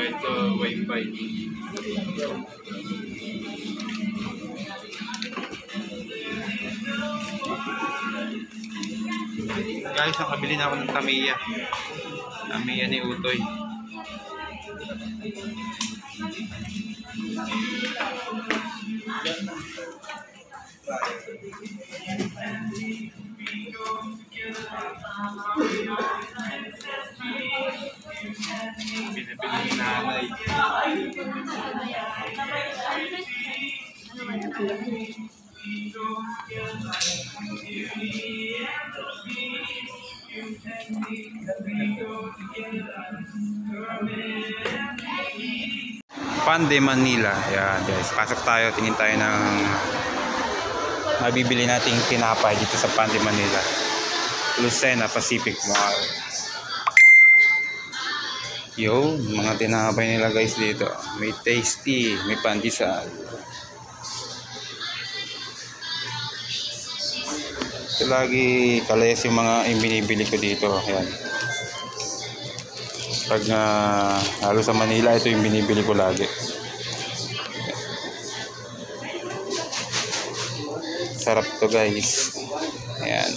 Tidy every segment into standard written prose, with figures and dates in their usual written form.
Ito Wi-Fi. Guys, nakabili na ako ng Tamiya. Tamiya ni Utoy. Binibili ni nanay. Pande Manila. Yan guys, pasok tayo, tingin tayo ng mabibili nating tinapay dito sa Pande Manila, Lucena Pacific Mall. Yo, mga tinapay nila guys dito, may tasty, may pandesal. Ito lagi kalayas yung mga binibili ko dito. Ayan. Pag halo sa Manila, ito yung binibili ko lagi. Sarap to guys. Ayan.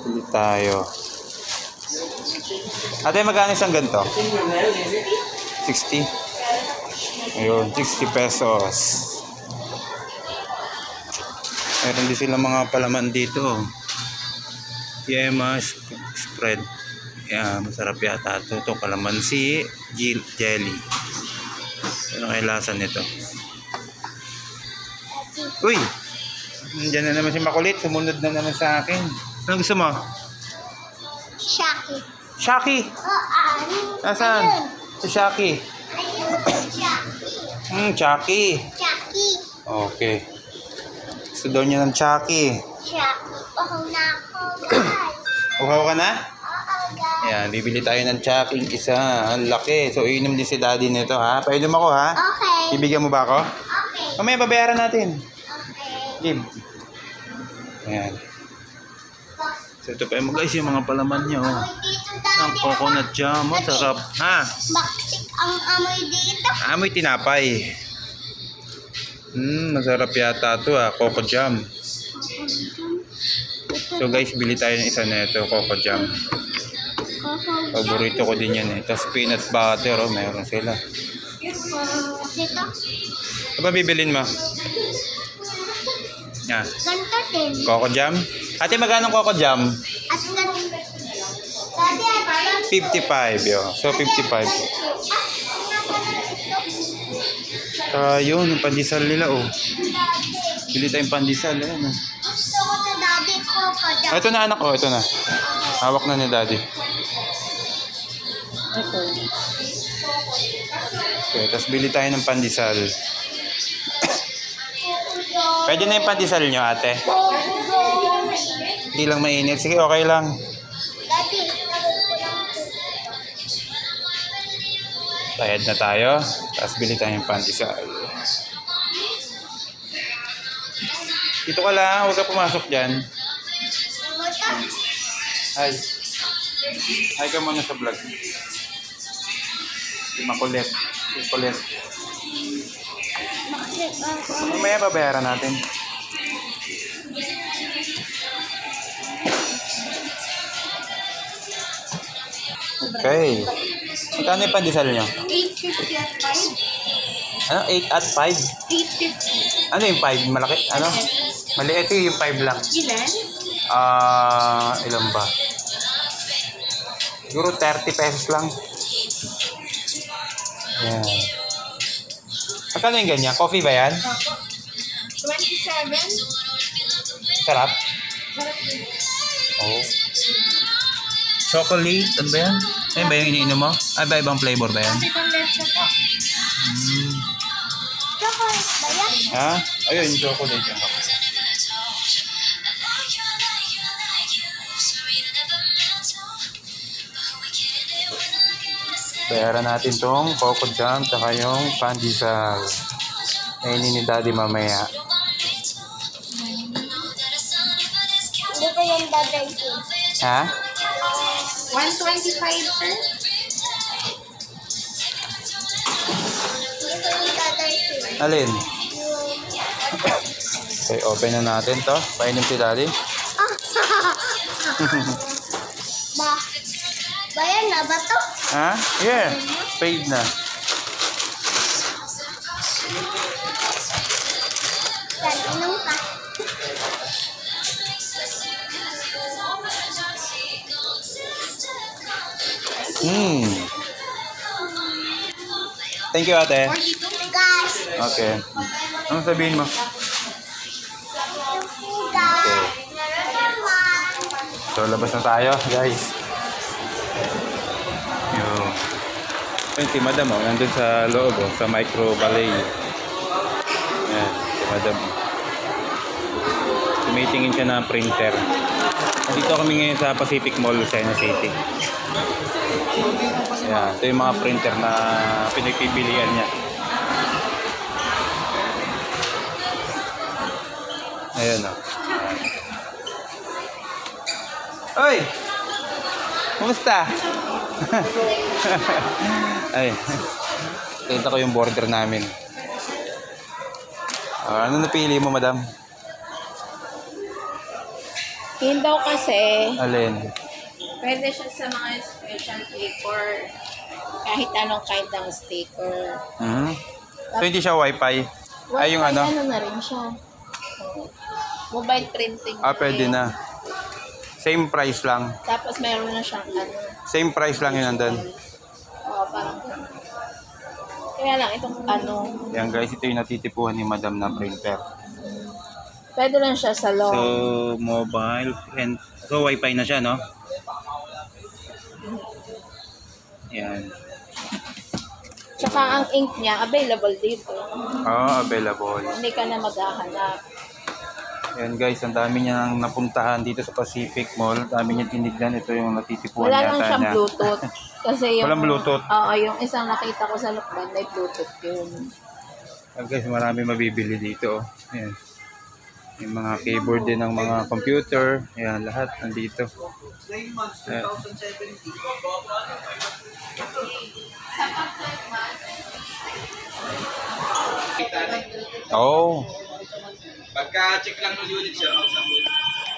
Pili tayo. Ate, magkano isang ganito? 60. Ayun, 60 pesos. Meron din sila mga palaman dito. Yema spread. Yeah, masarap yata ito. Ito, kalamansi, jelly. Ano kaya lasa nito? Uy! Nandiyan na naman si Makulit. Sumunod na naman sa akin. Anong gusto mo? Shaki. Shaki! Nasaan? Si Shaki. Shaki. Shaki. Okay. Gusto daw niya ng Shaki. Shaki. Uhaw na ako, guys. Uhaw ka na? Oo, guys. Ayan, bibili tayo ng Shaki isa. Ang laki. So, iinom din si daddy nito, ha? Painom ako, ha? Okay. Bibigyan mo ba ako? Okay. Mamaya babayaran natin. Okay. Give. Ayan. So, ito pa yung guys, yung mga palaman niya, oh. Dito, Ang daddy. coconut jam, oh. Sarap. Ha? Baksik ang amoy dito. Amoy tinapay. Masarap yata ito, ha? Coco jam. So guys, bili tayo ng isa na ito, coco jam. Paborito ko din yan, eh. Tapos peanut butter, oh. Meron sila. Dito. Ano ba bibilin mo? Ah, Ganito din. coco jam? Ate, magkano coco jam? At ganito. Daddy, ay 55, yo. So 55. Yun, yung pandesal nila, oh. Bili tayong pandesal, eh. Gusto ko sa daddy ko pa dyan. Ito na anak, oh. Ito na. Hawak na ni daddy. Okay, tapos bili tayo ng pandesal. Pwede na yung pandesal nyo, ate? Hindi lang mainit. Sige, okay lang. Daddy. Bayad na tayo. Tapos bili tayo ng pandesal. Dito ka lang. Huwag ka pumasok dyan. Hi. Hi ka muna sa vlog. Si Makulit. Si Kulit. Mamaya babayaran natin. Okay. Magkano yung pandesal nyo? 850 at 5. Ano? 8 at 5? 850. Ano yung 5? Malaki? Ano? Maliit yung 5 lang. Ilan? Ilan ba? Siguro 30 pesos lang. Yan. Magkano yung ganyan? Coffee ba yan? 27. Sarap? Sarap din. Oo. Chocolate? Ano ba yan? Ayun ba yung iniinom mo? Ay ba ibang flavor ba yan? Kasi kung left ko po. Mm. Ikaw chocolate ba yan? Ha? Ayun, chocolate yan. Bayaran natin tong Coco Jam tsaka yung pandesal. Kainin ni Daddy mamaya. Hindi ko yung dadalhin. Ha? 125, sir? Hindi ko yung dadalhin. Alin? Okay, open na natin to. Painom si Daddy. Bayan na ba to? Ha? Yeah. Paid na. Yan, inom ka. Thank you, ate. Guys. Okay. Ano sabihin mo? Guys. So, labas na tayo, guys. Yung si Madam, oh, nandun sa loob, oh, sa micro ballet. Ayan, si Madam. Tumitingin siya ng printer. Dito kami ngayon sa Pacific Mall, China City. Ayan, ito yung mga printer na pinagpipilian niya. Ayan, oh. Oy! Kumusta? Ay, kita ko yung border namin. Ano napili mo, Madam? Yun daw kasi, Alin? pwede siya sa mga special sticker. Kahit anong kind ng sticker. So, hindi siya wifi? Ay, yung ano? Ano na rin siya. Mobile printing. Pwede na. Same price lang. Tapos meron na siyang ano. Same price lang yun nandun. Oo, parang ganun. Kaya lang, itong ano. Yan guys, ito yung natitipuhan ni Madam na printer. Pwede lang siya sa loob. So, mobile and so wifi na siya, no? Yan. Tsaka ang ink niya, available dito. Available. Hindi ka na maghahanap. Yan guys, ang dami niya nang napuntahan dito sa Pacific Mall. Ang dami niya tinignan. Ito yung natitipuhan Wala lang yata siyang niya. Bluetooth. Kasi yung, Walang Bluetooth? Oo, yung isang nakita ko sa lukban, may Bluetooth yun. Yan guys, marami mabibili dito. Oh. Yan. Yung mga keyboard din ng mga computer. Yan, lahat nandito. 9 months, 2070. Oh. Pagka-check lang ng unit siya.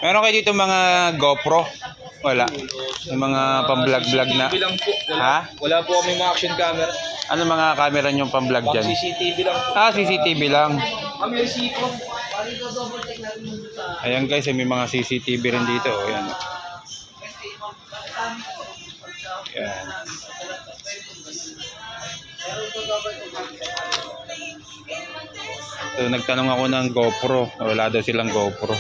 Meron kayo dito mga GoPro? Wala. Yung mga pang-vlog-vlog na. CCTV lang po. Ha? Wala po kami mga action camera. Ano mga camera nyo pang-vlog dyan? CCTV lang po. CCTV lang. Kami resipo. Ayan guys, may mga CCTV rin dito. Ayan. Ayan. So, nagtanong ako ng GoPro. Wala daw silang GoPro.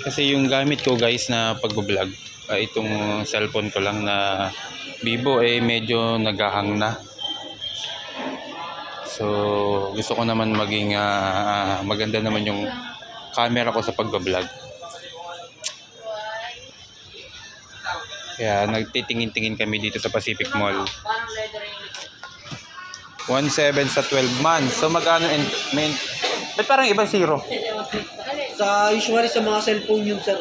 Kasi yung gamit ko guys na pag-vlog, itong cellphone ko lang na Vivo medyo naghahang na. So gusto ko naman maging maganda naman yung camera ko sa pag-vlog. Kaya nagtitingin-tingin kami dito sa Pacific Mall. 1.7 sa 12 months. So magkano ba't parang ibang zero? Usually sa mga cellphone yung sir.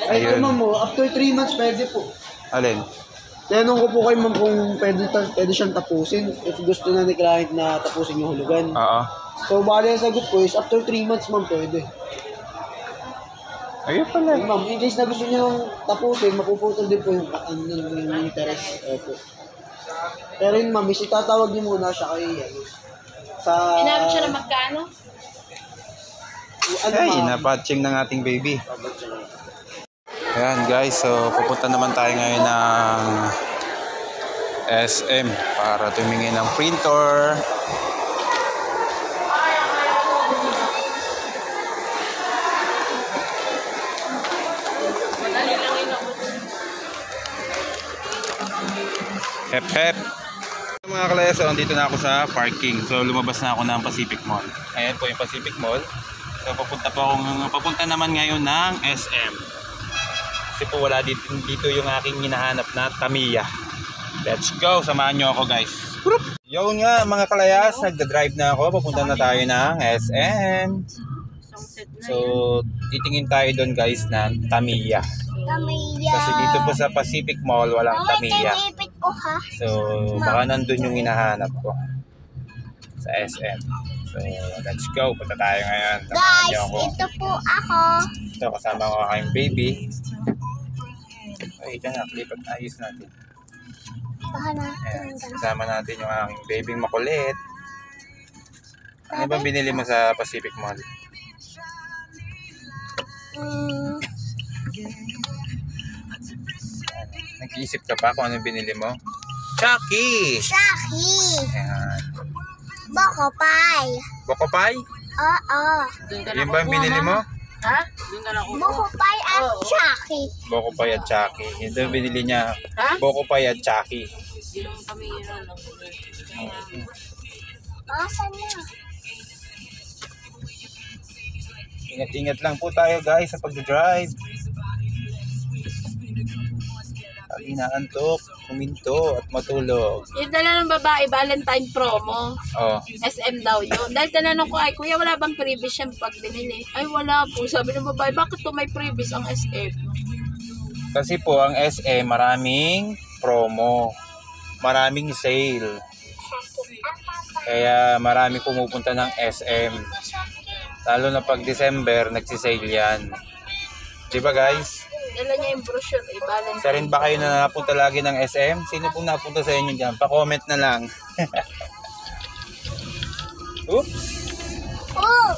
Ay, Ayun. ma'am mo, after 3 months pwede po. Alin? Tinanong ko po kayo ma'am kung pwede siyang tapusin. If gusto na ni client na tapusin yung hulugan. Oo. So, bali ang sagot ko is after 3 months ma'am pwede. Ayun pala. Ay, ma'am, in case na gusto niyo tapusin, mapuputol din po yung interest. Opo. Pero yun ma'am, is itatawag niyo muna siya kay sa... Inabot siya na magkano? Ay, napatching ng ating baby. Ayan guys, so pupunta naman tayo ngayon ng SM para tumingin ng printer. Hep hep. Mga kalayas, so andito na ako sa parking. So lumabas na ako ng Pacific Mall. Ayan po yung Pacific Mall. So papunta naman ngayon ng SM. Kasi po wala dito yung aking hinahanap na Tamiya. Let's go, samahan nyo ako guys. Yun nga mga kalayas, nagda-drive na ako. Papunta na tayo ng SM. So titingin tayo doon guys ng Tamiya. Tamiya. Kasi dito po sa Pacific Mall walang Tamiya. Ipit ko ha. So baka nandun yung hinahanap ko sa SM. So let's go, punta tayo ngayon. Samahan Guys, niyo ako. ito po ako. Ito kasama ko aking baby. Ay, dyan na, lipat ayos natin. Baka na. Ayan, kasama natin yung aking babyng makulit. Ano ba binili mo sa Pacific Mall? Nag-iisip ka pa kung ano binili mo? Chucky! Saki. Ayan. Boko pie. Boko Pie? Oo. Yun ba yung binili mo? Ha? Boko pie at Saki. Boko Pie at Chucky. Yun daw binili niya. Ha? Boko Pie at Chucky. Kami yun. Asan na? Ingat-ingat lang po tayo guys sa pag-drive. Pag inaantok, kuminto at matulog. Yung dala ng babae, Valentine promo. Oh, SM daw yun. Dahil tinanong ko, ay kuya, wala bang previous yan pag binili? Ay wala po. Sabi ng babae, bakit to may previous ang SM? kasi po ang SM maraming promo. Maraming sale. Kaya marami pumupunta ng SM. Lalo na pag December, nagsisale yan. Diba guys? Dala niya yung brochure, Valentine. Isa rin ba kayo na napunta lagi ng SM? Sino pong napunta sa inyo dyan? Pa-comment na lang. Oops! Oh!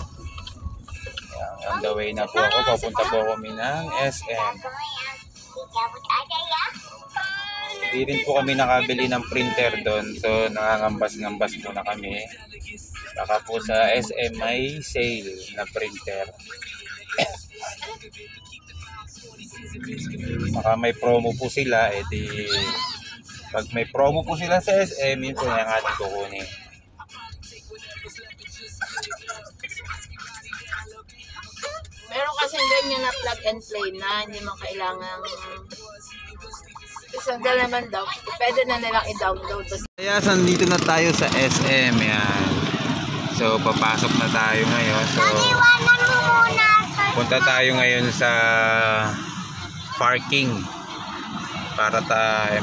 Yan, on the way na po ako. Papunta po kami ng SM. Hindi rin po kami nakabili ng printer doon. So, nangangambas-ngambas muna kami. Baka po sa SM may sale na printer. Baka may promo po sila. Pag may promo po sila sa SM, yun po na yung ating kukunin. Meron kasi ganyan na plug and play na, hindi mo kailangan isang dala naman daw, pwede na nilang i-download. Kaya nandito na tayo sa SM. Yan. So papasok na tayo ngayon. So Iwanan mo muna. punta tayo ngayon sa parking para tayo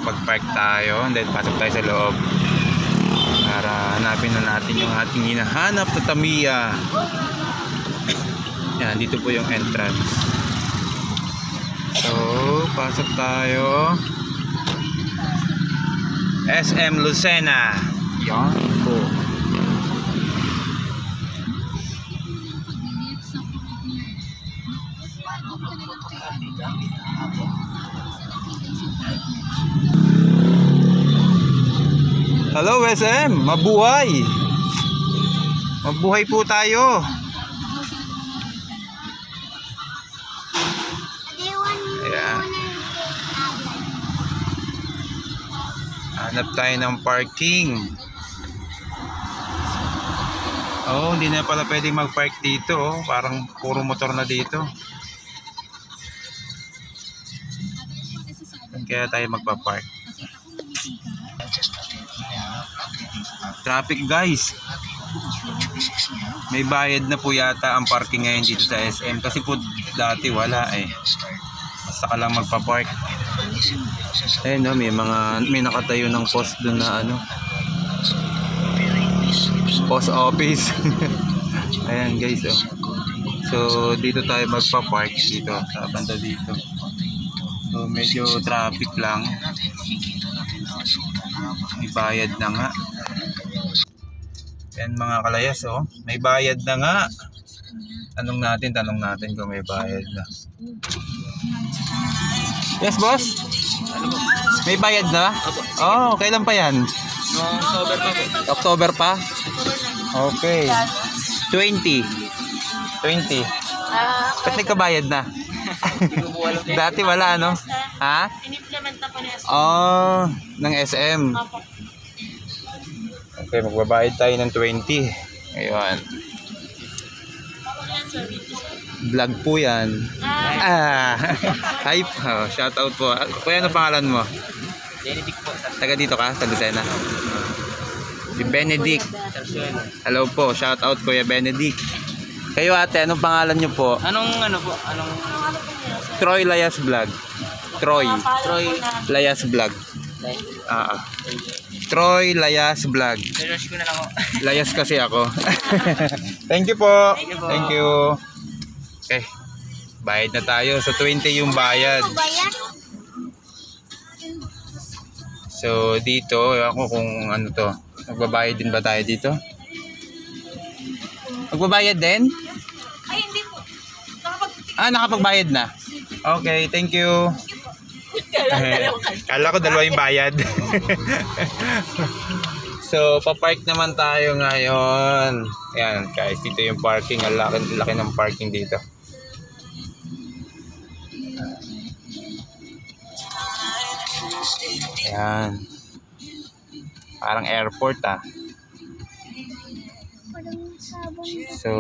mag-park tayo, and then pasok tayo sa loob para hanapin na natin yung ating hinahanap na Tamiya. Yan, dito po yung entrance. So pasok tayo. SM Lucena. Yan po. Hello SM, mabuhay. Mabuhay po tayo. Iwan mo Ayan. muna. Hanap tayo ng parking. Oh, hindi na pala pwedeng mag-park dito. Oh. Parang puro motor na dito. Kaya tayo magpa-park. Traffic guys. May bayad na po yata ang parking ngayon dito sa SM. Kasi po dati wala eh. Basta ka lang magpa-park. Ayun no, may nakatayo ng post doon na ano. Post office. Ayan guys oh. So dito tayo magpa-park dito sa banda dito. So medyo traffic lang. May bayad na nga. Yan mga kalayas oh. May bayad na nga. Tanong natin kung may bayad na. Yes boss? May bayad na? Oh, kailan pa yan? October pa po. October pa? Okay. 20. Ba't nagkabayad na? Dati wala, no? Ha? In-implementa po niya. Oh, ng SM. Okay, magbabayad tayo ng 20. Ayun. Vlog po yan. Hi po. Shout out po. Kuya, ano pangalan mo? Benedict po. Taga dito ka? Sa Lucena? Si Benedict. Hello po. Shout out Kuya Benedict. Kayo ate, anong pangalan nyo po? Anong ano po? Anong... Troy Layas Vlog. Troy Layas Vlog. Troy Layas Vlog. Search ko na lang po. Layas kasi ako. Thank you po. Thank you. Okay. Bayad na tayo. So 20 yung bayad. Ano ba yan? So dito, ako kung ano to. Magbabayad din ba tayo dito? Magbabayad din? Ay, hindi po. Nakapagbayad na. Okay, thank you. Kala ko dalawa yung bayad. So, papark naman tayo ngayon. Ayan, guys, dito yung parking. Ang laki ng parking dito. Ayan. Parang airport ah. Parang sabon. So,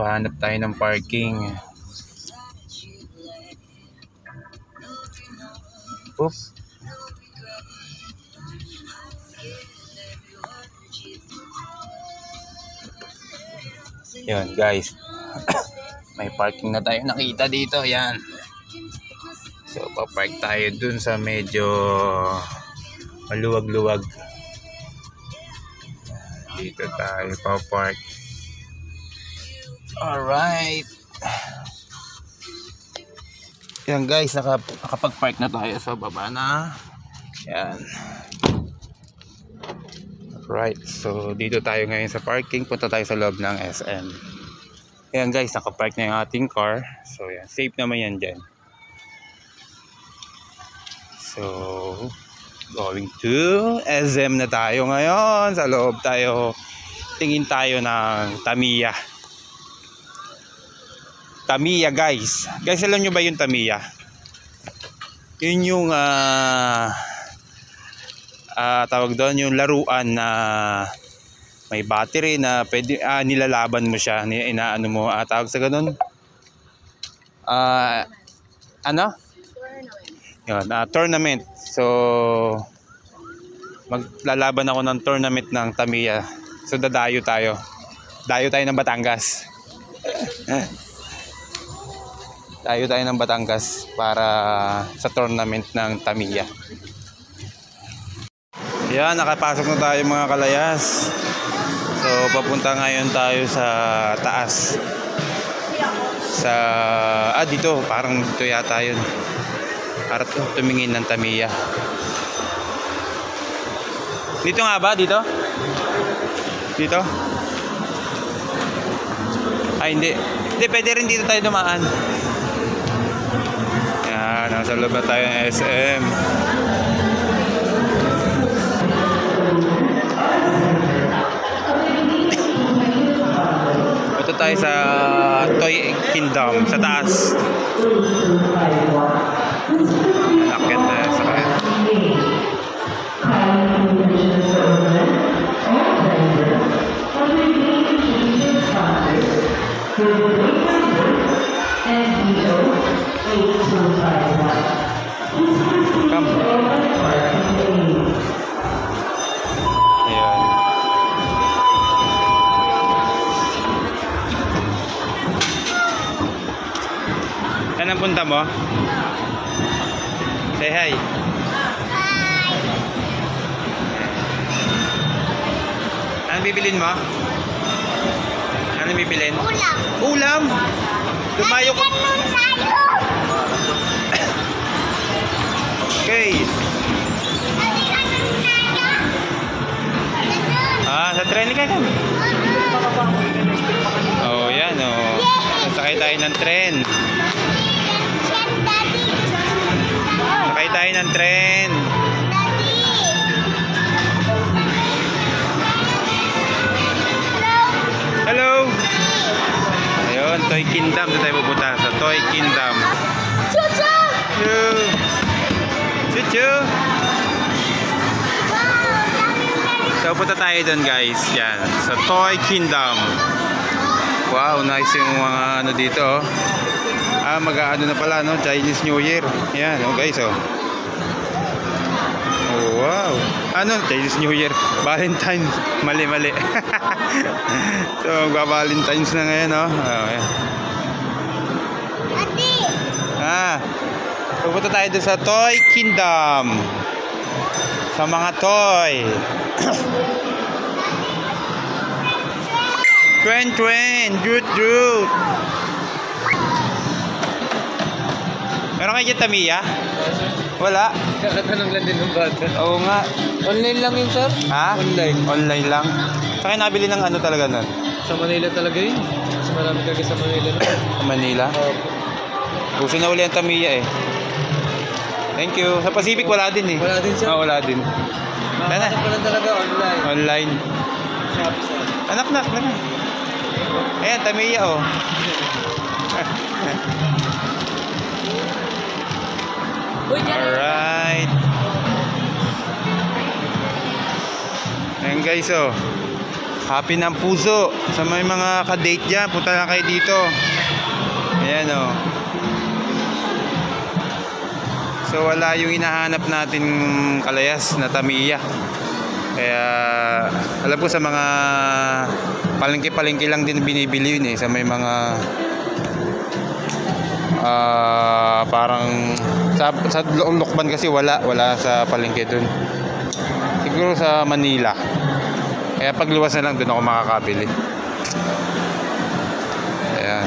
hanap tayo ng parking. Oops. Yun guys. May parking na tayo nakita dito. Yan. So, papark tayo dun sa medyo maluwag-luwag. Dito tayo papark. Alright. Yan guys, nakapag-park na tayo sa baba na. Yan. Right, so dito tayo ngayon sa parking. Punta tayo sa loob ng SM. Yan guys, nakapark na yung ating car. So yan, safe naman yan dyan. So, going to SM na tayo ngayon. Sa loob tayo, tingin tayo ng Tamiya. Tamiya guys. Guys, alam nyo ba yung Tamiya? Yun yung tawag doon, yung laruan na may battery na pwede nilalaban mo siya, inaano mo, tawag sa ganun. Ano? Yun, tournament. So maglalaban ako ng tournament ng Tamiya. So dadayo tayo. Dayo tayo ng Batangas. Tayo ng Batangas para sa tournament ng Tamiya. Yan, nakapasok na tayo mga kalayas. So, papunta ngayon tayo sa taas. Sa, dito, parang dito yata yun. Para tumingin ng Tamiya. Dito nga ba? Dito? Dito? Ay, hindi. Hindi, pwede rin dito tayo dumaan. Yan, nasa loob na tayo ng SM. Ito tayo sa Toy Kingdom, sa taas. Nakit na sa kaya. Come. Ayan. Saan ang punta mo? Say hi. Anong bibilin mo? Anong bibilin? Ulam. Ulam? Lumayo ko. Ganun tayo. Okay. Ganun tayo. Ganun. Sa tren ka na. Oh, yan oh. Sakay tayo ng tren. Yan, Daddy. Sakay tayo ng tren. Daddy. Hello. Ayun, Toy Kingdom. Doon tayo pupunta sa Toy Kingdom. Chuchu. Chuchu. Chuchu. Wow, dami So punta tayo doon guys. Yan. Sa Toy Kingdom. Wow, nice yung mga ano dito oh. Mag-aano na pala no, Chinese New Year. Yan oh guys oh. Oh wow. Ano, Chinese New Year, Valentine's. Mali. So magba-Valentine's na ngayon oh. Ayan. Pupunta tayo doon sa Toy Kingdom. Sa mga toy. Twen, Drut. Meron kayo dyan, Tamiya? Wala. Kakatanong lang din ng bata. Oo nga. Online lang yun, sir? Ha? Online. Online lang. Saka nabili ng ano talaga nun? Sa Manila talaga yun. Mas marami talaga sa Manila. Sa Manila? Gusto na uli ang Tamiya eh. Thank you. Sa Pacific wala din eh. Wala din, sir? Wala din. Makakasap ko lang talaga online. Online. Shopee, sir. Anak na. Ayan, Tamiya oh. Uy, dyan. Alright. Ayan guys oh. Happy ng puso. Sa may mga ka-date dyan, punta na kayo dito. Ayan oh. So wala yung hinahanap natin kalayas na Tamiya. Kaya alam ko sa mga palengke-palengke lang din binibili yun eh. Sa may mga parang sa Lokban kasi wala sa palengke dun. Siguro sa Manila. Kaya pagluwas na lang dun ako makakabili. Ayan.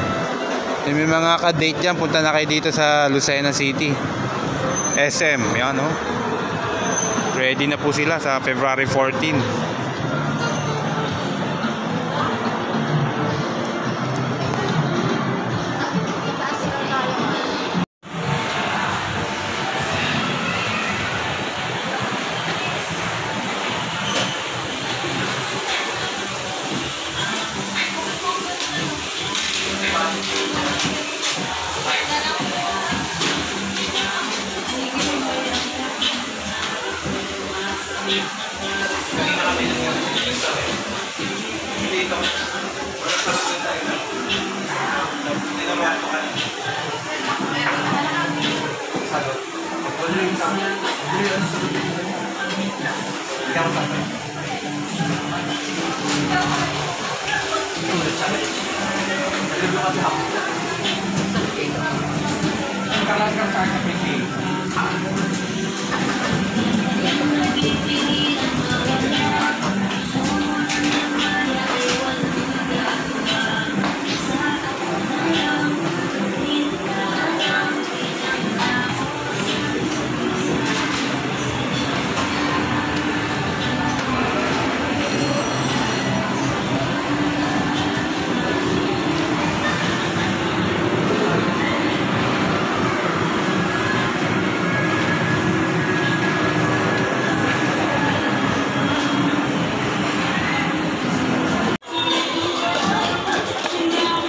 Yung may mga ka-date dyan, punta na kayo dito sa Lucena City. SM, yan oh. Ready na po sila sa February 14.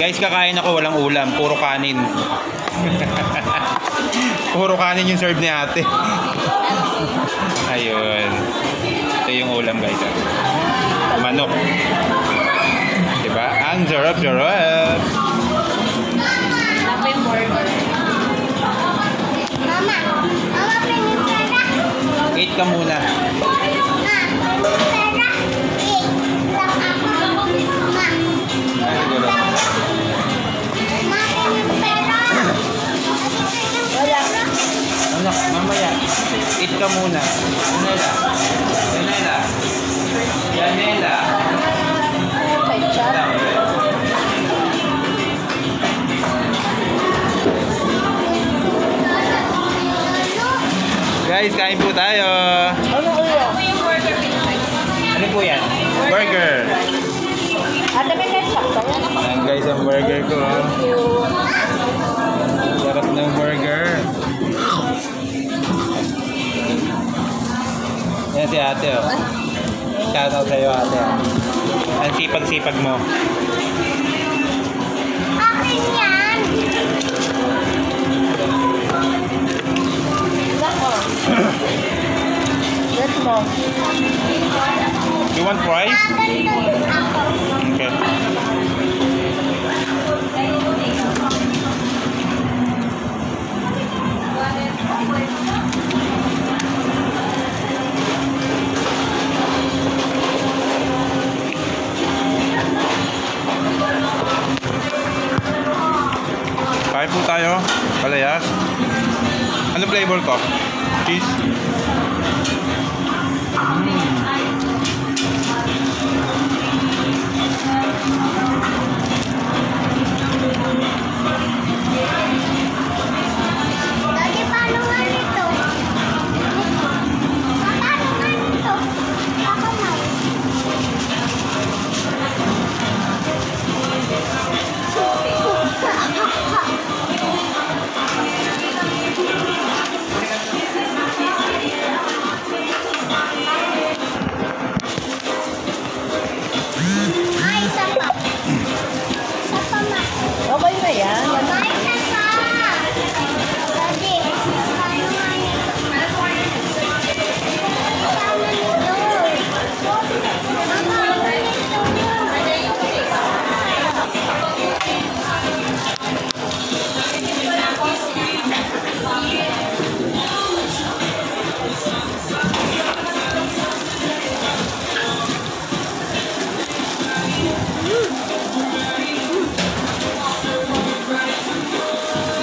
Guys, kakain ako walang ulam, puro kanin. Puro kanin yung serve ni ate. Ayun. Ito yung ulam guys. Manok. Diba? Ang sarap-sarap. Tapos yung burger. Mama, pingin pera. Eat ka muna. Anak, mamaya. Eat ka muna. Yanela. Guys, kain po tayo. Ano po yan? Burger. Ayan guys, ang burger ko. Sarap ng burger. Yan si ate oh. Shoutout sa'yo ate. Ang sipag-sipag mo. Akin yan. That's mo. You want fry? Tatanungin ako. Okay. Kain po tayo. Palayas. Ano flavor ko? Cheese? Daddy, paano nga nito? Paano nga nito? Ako na. Ay, isa pa. Isa pa, ma. Okay na yan. Ay, isa pa. Daddy, paano nga nito? Paano nito? Paano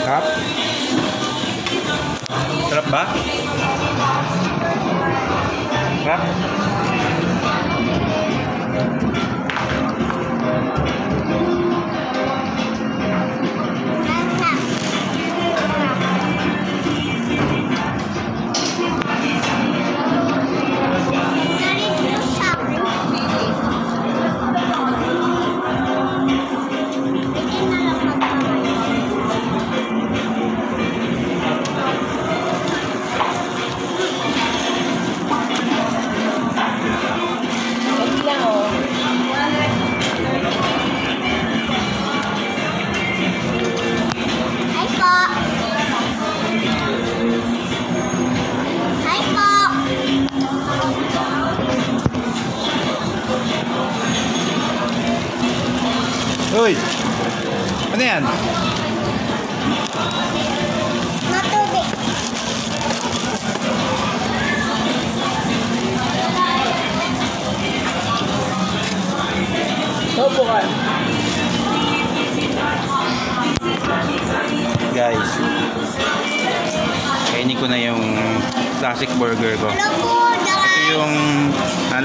Sarap? Sarap ba? Sarap? Wait lang oh. Hi po. Hi po. Uy! Ano yan? Matubig. Opo ka. Guys, kainin ko na yung classic burger ko. Hello po, Ito guys. yung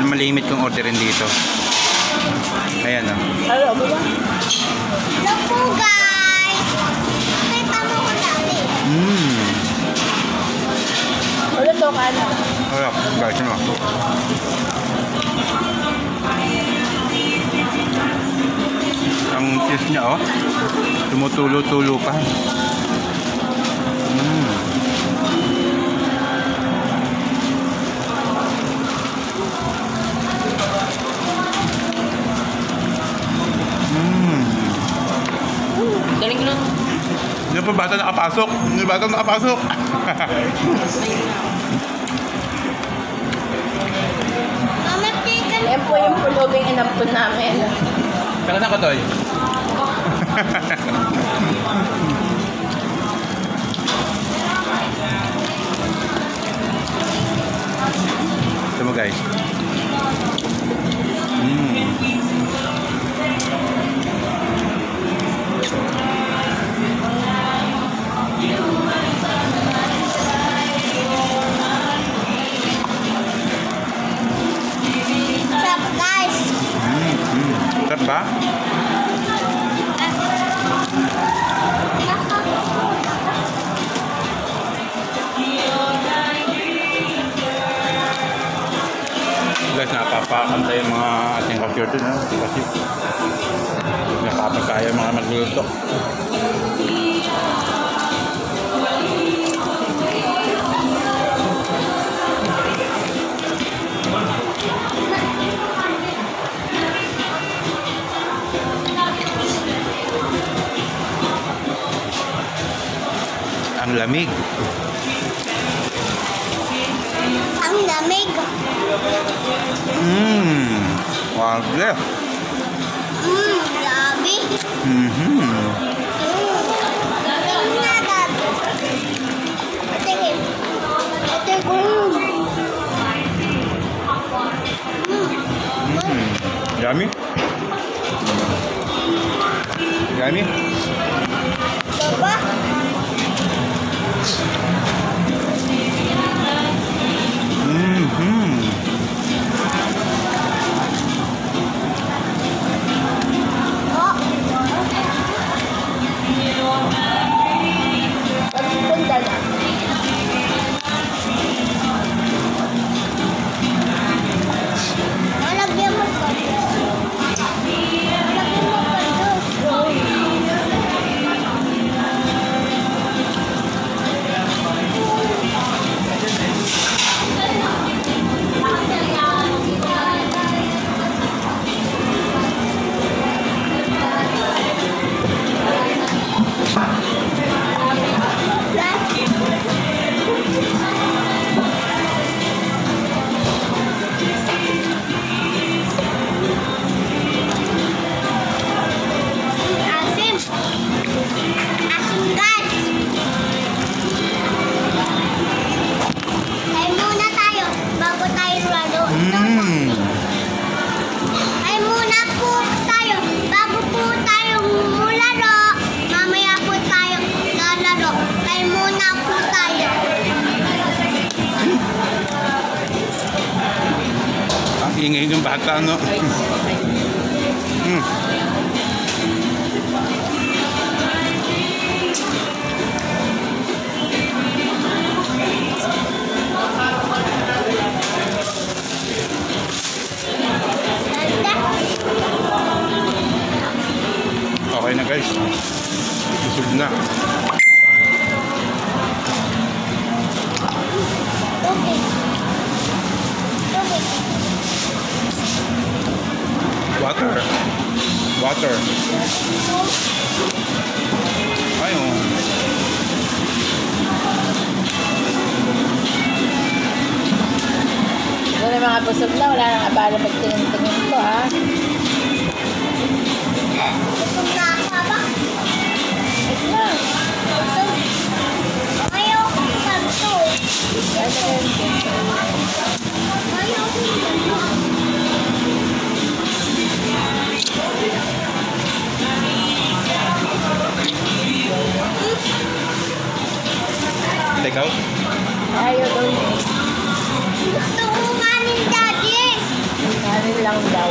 malimit kong orderin dito. Ayan o. Ano ba ba? Hello po, guys. Kita mo ko dati. Ulit to ka na. Sarap. Guys, ano? Ang cheese niya oh. Tumutulo-tulo pa. Galing lang. Hindi pa bata nakapasok. Hindi bata nakapasok. Mama, chicken. Yan po yung pulubing inampun namin. Kala na ka, Toy. Ito mo guys. What's up, guys? Sarap ba? Guys, napapakanta yung mga ating computer na kasi napapagkaya yung mga magluluto. Ang lamig. Ang lamig. Mmm. Grabe. Grabe. Mhm. Tingin. Yummy. Yummy. Baba. Mhm. Pagpunta na. Lalagyan mo pa. Lalagyan mo pa doon. Asim. Asim guys. Ay muna tayo bago tayo lalo. Mm. Ay muna po tayo bago po tayo laro. Mamaya po tayo lalaro. Ay muna po tayo. Ang ingay ng bata, no? Mm. Okay na guys. Busog na. Tubig. Tubig. Water. Water. Ayun. Wala mga busog na, wala nang abala magtingin-tingin ko ha. Gutom na ka ba? Ito na. Ayaw ko ganito. Ayaw ko ganito. Take out. Ayaw daw niya. Gusto ko kanin, Daddy. Kanin lang daw.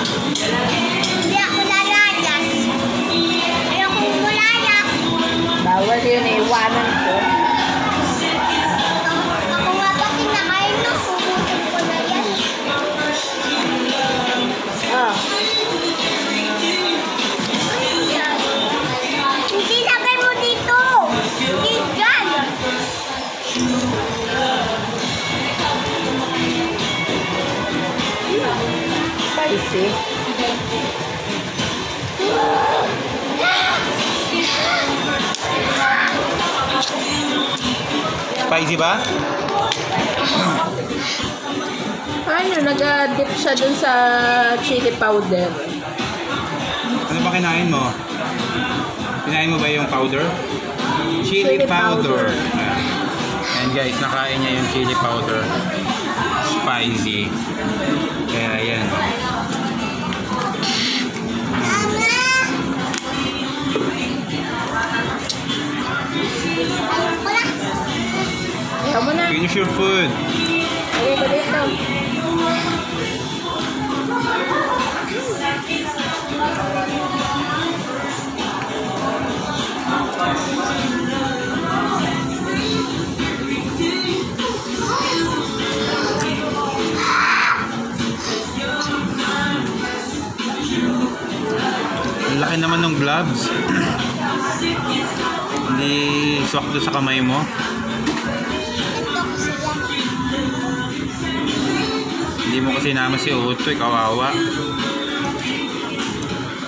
Hindi ako lalayas. Ayaw kong mulayas. Bawal yun eh, iwanan ko. Ako nga ba kinakain mo? Puputin ko na yan. Ah, Hindi lagay mo dito. Hindi dyan. spicy. Spicy ba? Ano, nag-dip siya dun sa chili powder. Ano ba kinain mo? Kinain mo ba yung powder? Chili Chili powder. powder. Ayan. Ayan guys, nakain niya yung chili powder. Spicy. Kaya yan. Ayaw mo na. Finish your food. Lagay ko dito. Ang laki naman ng gloves. Hindi swak doon sa kamay mo. Ito ko sila. Hindi mo kasi naman si Utoy, kawawa.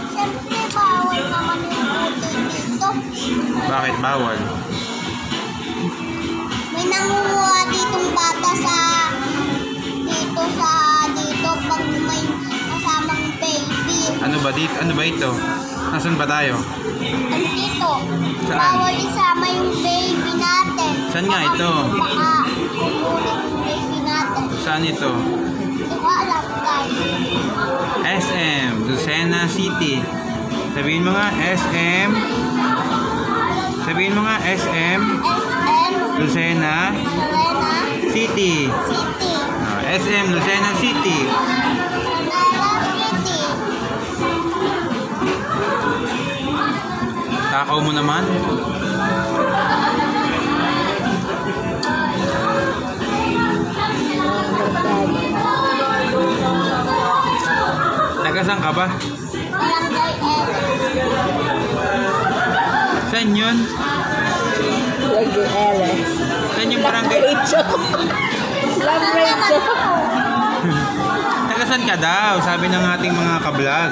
Siyempre, bawal naman yung putin dito. Bakit bawal? May nangunguha ditong bata dito pag may kasamang baby. Ano ba dito? Ano ba ito? Nasaan ba tayo? Dito. Saan? Bawal isama yung baby natin. Saan nga ito? Baka kukunin yung baby natin. Saan ito? Hindi ko alam, guys. SM, Lucena City. Sabihin mo nga, SM. Sabihin mo nga, SM, SM, Lucena Helena City. City. SM, Lucena City. Nara City. Takaw mo naman. Taga saan ka ba? Barangay L. Saan yun? Lagi Alex. Saan yung barangay? Love radio. Taga saan ka daw? Sabi ng ating mga kablog.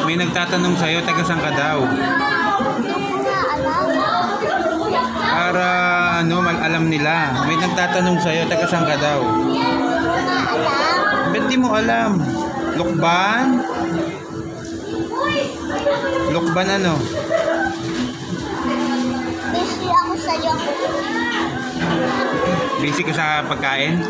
May nagtatanong sa'yo, taga saan ka daw? Hindi ko nga alam. Para ano, alam nila. May nagtatanong sa'yo, taga saan ka daw? Hindi ko nga alam. Ba't di mo alam? Lukban? Lukban ano? Busy ako sa'yo. Busy ka sa pagkain?